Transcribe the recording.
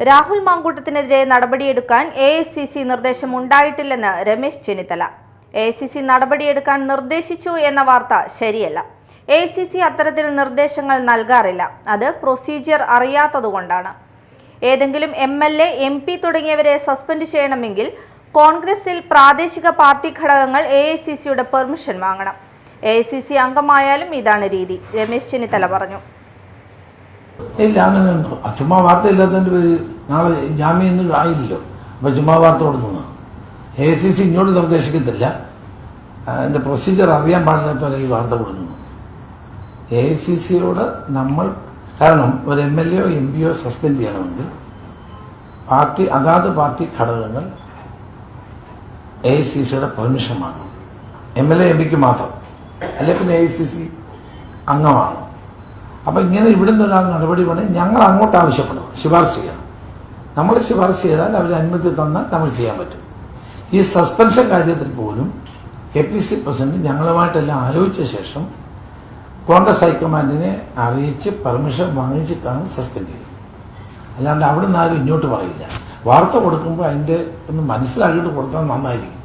രാഹുൽ മാങ്കൂട്ടത്തിനെതിരെ നടപടിയെടുക്കാൻ AICC നിർദ്ദേശമുണ്ടായിട്ടില്ലെന്ന് Ramesh Chennithala. AICC നടപടിയെടുക്കാൻ നിർദ്ദേശിച്ചു എന്ന വാർത്ത ശരിയല്ല. AICC അത്തരത്തിൽ നിർദ്ദേശങ്ങൾ നൽകാറില്ല. അത് പ്രൊസീജിയർ അറിയാത്തതുകൊണ്ടാണ്. ഏതെങ്കിലും MLA, MP തുടങ്ങിയവരെ സസ്പെൻഡ് ചെയ്യണമെങ്കിൽ കോൺഗ്രസിൽ പ്രാദേശിക പാർട്ടി ഘടകങ്ങൾ AICCയുടെ പെർമിഷൻ വാങ്ങണം. AICC അംഗമായാലും ഇതാണ് രീതി, രമേശ് ചെന്നിത്തല പറഞ്ഞു. ഇല്ല, അങ്ങനെ ചുമ്മാ വാർത്ത ഇല്ലാത്തതിന്റെ പേര് നാളെ ജാമ്യം ആയില്ലല്ലോ. അപ്പൊ ചുമ്മാ വാർത്ത കൊടുക്കുന്നു. AICC ഇങ്ങോട്ട് നിർദ്ദേശിക്കത്തില്ല. അതിന്റെ പ്രൊസീജിയർ അറിയാൻ പാടില്ലാത്തവരെ ഈ വാർത്ത കൊടുക്കുന്നു. AICCയോട് നമ്മൾ കാരണം ഒരു MLA യോ MP യോ സസ്പെൻഡ് ചെയ്യണമെങ്കിൽ അതാത് പാർട്ടി ഘടകങ്ങൾ AICCയുടെ പെർമിഷൻ വാങ്ങണം. MLA, MP മാത്രം, അല്ലെ പിന്നെ AICC അംഗമാണ്. അപ്പൊ ഇങ്ങനെ ഇവിടുന്ന് ഒരാൾ നടപടി വേണേൽ ഞങ്ങൾ അങ്ങോട്ട് ആവശ്യപ്പെടും, ശുപാർശ ചെയ്യണം. നമ്മൾ ശുപാർശ ചെയ്താൽ അവർ അനുമതി തന്നാൽ നമ്മൾ ചെയ്യാൻ പറ്റും. ഈ സസ്പെൻഷൻ കാര്യത്തിൽ പോലും KPC പ്രസിഡന്റ് ഞങ്ങളുമായിട്ടെല്ലാം ആലോചിച്ച ശേഷം കോൺഗ്രസ് ഹൈക്കമാൻഡിനെ അറിയിച്ച് പെർമിഷൻ വാങ്ങിച്ചിട്ടാണ് സസ്പെൻഡ് ചെയ്തത്. അല്ലാണ്ട് അവിടെ നിന്ന് ആരും ഇങ്ങോട്ട് പറയില്ല. വാർത്ത കൊടുക്കുമ്പോൾ അതിന്റെ ഒന്ന് മനസ്സിലാക്കിയിട്ട് കൊടുത്താൽ നന്നായിരിക്കും.